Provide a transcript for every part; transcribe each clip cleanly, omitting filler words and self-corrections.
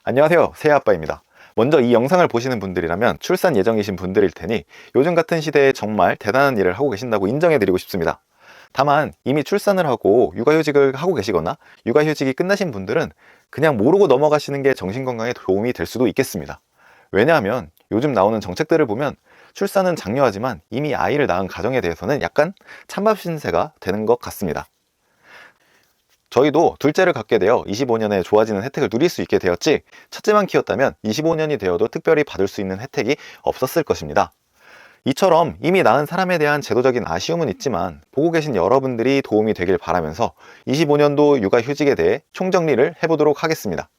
안녕하세요, 새아빠입니다. 먼저 이 영상을 보시는 분들이라면 출산 예정이신 분들일 테니 요즘 같은 시대에 정말 대단한 일을 하고 계신다고 인정해드리고 싶습니다. 다만 이미 출산을 하고 육아휴직을 하고 계시거나 육아휴직이 끝나신 분들은 그냥 모르고 넘어가시는 게 정신건강에 도움이 될 수도 있겠습니다. 왜냐하면 요즘 나오는 정책들을 보면 출산은 장려하지만 이미 아이를 낳은 가정에 대해서는 약간 찬밥 신세가 되는 것 같습니다. 저희도 둘째를 갖게 되어 25년에 좋아지는 혜택을 누릴 수 있게 되었지, 첫째만 키웠다면 25년이 되어도 특별히 받을 수 있는 혜택이 없었을 것입니다. 이처럼 이미 낳은 사람에 대한 제도적인 아쉬움은 있지만 보고 계신 여러분들이 도움이 되길 바라면서 25년도 육아휴직에 대해 총정리를 해보도록 하겠습니다.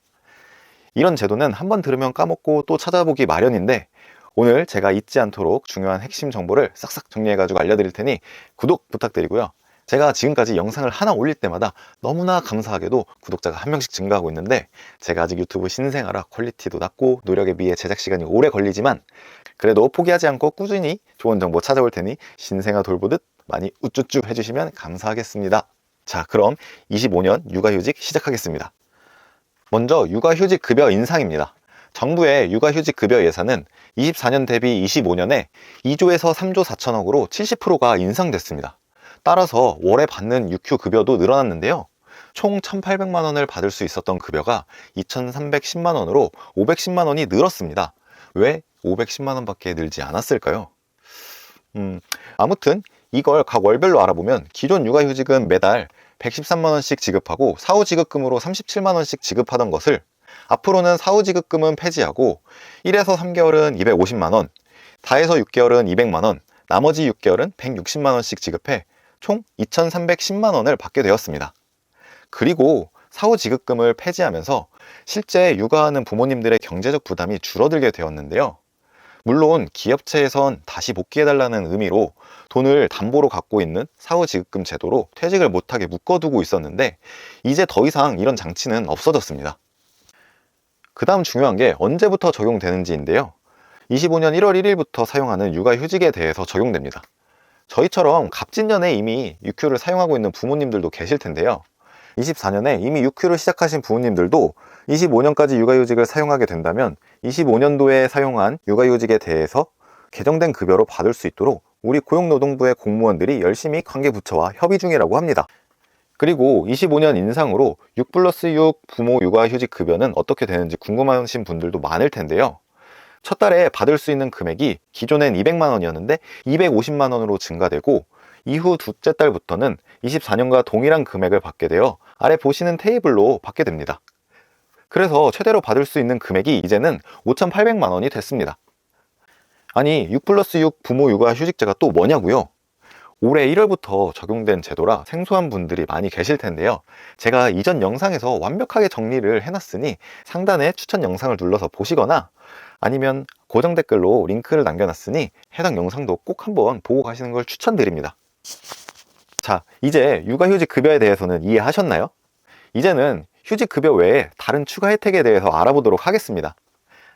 이런 제도는 한번 들으면 까먹고 또 찾아보기 마련인데, 오늘 제가 잊지 않도록 중요한 핵심 정보를 싹싹 정리해가지고 알려드릴 테니 구독 부탁드리고요. 제가 지금까지 영상을 하나 올릴 때마다 너무나 감사하게도 구독자가 한 명씩 증가하고 있는데, 제가 아직 유튜브 신생아라 퀄리티도 낮고 노력에 비해 제작 시간이 오래 걸리지만 그래도 포기하지 않고 꾸준히 좋은 정보 찾아올 테니 신생아 돌보듯 많이 우쭈쭈 해주시면 감사하겠습니다. 자, 그럼 25년 육아휴직 시작하겠습니다. 먼저 육아휴직 급여 인상입니다. 정부의 육아휴직 급여 예산은 24년 대비 25년에 2조에서 3조 4천억으로 70%가 인상됐습니다. 따라서 월에 받는 육휴 급여도 늘어났는데요. 총 1,800만 원을 받을 수 있었던 급여가 2,310만 원으로 510만 원이 늘었습니다. 왜 510만 원밖에 늘지 않았을까요? 아무튼 이걸 각 월별로 알아보면 기존 육아휴직은 매달 113만 원씩 지급하고 사후지급금으로 37만 원씩 지급하던 것을 앞으로는 사후지급금은 폐지하고 1에서 3개월은 250만 원, 4에서 6개월은 200만 원, 나머지 6개월은 160만 원씩 지급해 총 2,310만 원을 받게 되었습니다. 그리고 사후지급금을 폐지하면서 실제 육아하는 부모님들의 경제적 부담이 줄어들게 되었는데요. 물론 기업체에선 다시 복귀해달라는 의미로 돈을 담보로 갖고 있는 사후지급금 제도로 퇴직을 못하게 묶어두고 있었는데, 이제 더 이상 이런 장치는 없어졌습니다. 그 다음 중요한 게 언제부터 적용되는지인데요. 25년 1월 1일부터 사용하는 육아휴직에 대해서 적용됩니다. 저희처럼 갑진년에 이미 육휴를 사용하고 있는 부모님들도 계실 텐데요. 24년에 이미 육휴를 시작하신 부모님들도 25년까지 육아휴직을 사용하게 된다면 25년도에 사용한 육아휴직에 대해서 개정된 급여로 받을 수 있도록 우리 고용노동부의 공무원들이 열심히 관계부처와 협의 중이라고 합니다. 그리고 25년 인상으로 6+6 부모 육아휴직 급여는 어떻게 되는지 궁금하신 분들도 많을 텐데요. 첫 달에 받을 수 있는 금액이 기존엔 200만 원이었는데 250만 원으로 증가되고, 이후 둘째 달부터는 24년과 동일한 금액을 받게 되어 아래 보시는 테이블로 받게 됩니다. 그래서 최대로 받을 수 있는 금액이 이제는 5,800만 원이 됐습니다. 아니, 6+6 부모 육아휴직제가 또 뭐냐고요? 올해 1월부터 적용된 제도라 생소한 분들이 많이 계실 텐데요. 제가 이전 영상에서 완벽하게 정리를 해놨으니 상단에 추천 영상을 눌러서 보시거나 아니면 고정 댓글로 링크를 남겨놨으니 해당 영상도 꼭 한번 보고 가시는 걸 추천드립니다. 자, 이제 육아휴직 급여에 대해서는 이해하셨나요? 이제는 휴직 급여 외에 다른 추가 혜택에 대해서 알아보도록 하겠습니다.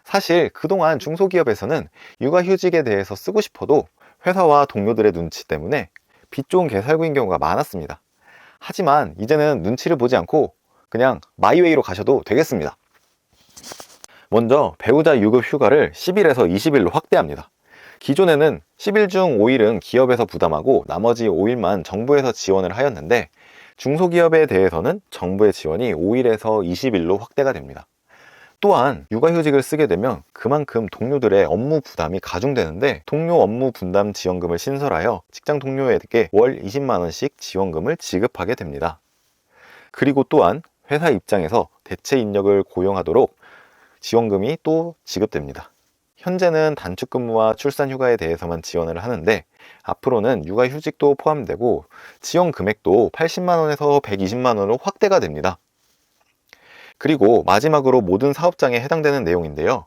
사실 그동안 중소기업에서는 육아휴직에 대해서 쓰고 싶어도 회사와 동료들의 눈치 때문에 빛 좋은 개살구인 경우가 많았습니다. 하지만 이제는 눈치를 보지 않고 그냥 마이웨이로 가셔도 되겠습니다. 먼저 배우자 유급 휴가를 10일에서 20일로 확대합니다. 기존에는 10일 중 5일은 기업에서 부담하고 나머지 5일만 정부에서 지원을 하였는데, 중소기업에 대해서는 정부의 지원이 5일에서 20일로 확대가 됩니다. 또한 육아휴직을 쓰게 되면 그만큼 동료들의 업무 부담이 가중되는데, 동료 업무 분담 지원금을 신설하여 직장 동료에게 월 20만 원씩 지원금을 지급하게 됩니다. 그리고 또한 회사 입장에서 대체 인력을 고용하도록 지원금이 또 지급됩니다. 현재는 단축근무와 출산휴가에 대해서만 지원을 하는데, 앞으로는 육아휴직도 포함되고 지원 금액도 80만 원에서 120만 원으로 확대가 됩니다. 그리고 마지막으로 모든 사업장에 해당되는 내용인데요.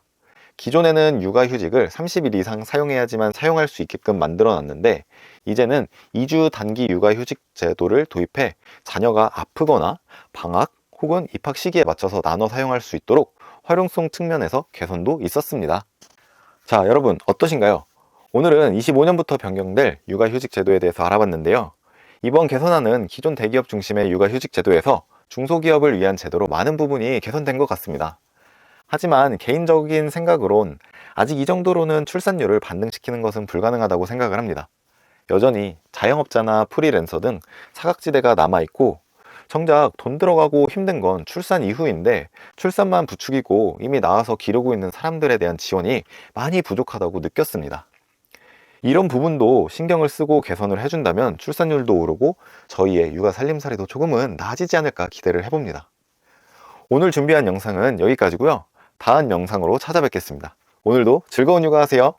기존에는 육아휴직을 30일 이상 사용해야지만 사용할 수 있게끔 만들어 놨는데, 이제는 2주 단기 육아휴직 제도를 도입해 자녀가 아프거나 방학 혹은 입학 시기에 맞춰서 나눠 사용할 수 있도록 활용성 측면에서 개선도 있었습니다. 자, 여러분 어떠신가요? 오늘은 25년부터 변경될 육아휴직 제도에 대해서 알아봤는데요. 이번 개선안은 기존 대기업 중심의 육아휴직 제도에서 중소기업을 위한 제도로 많은 부분이 개선된 것 같습니다. 하지만 개인적인 생각으론 아직 이 정도로는 출산율을 반등시키는 것은 불가능하다고 생각을 합니다. 여전히 자영업자나 프리랜서 등 사각지대가 남아있고, 정작 돈 들어가고 힘든 건 출산 이후인데 출산만 부추기고 이미 나와서 기르고 있는 사람들에 대한 지원이 많이 부족하다고 느꼈습니다. 이런 부분도 신경을 쓰고 개선을 해준다면 출산율도 오르고 저희의 육아 살림살이도 조금은 나아지지 않을까 기대를 해봅니다. 오늘 준비한 영상은 여기까지고요. 다음 영상으로 찾아뵙겠습니다. 오늘도 즐거운 육아 하세요.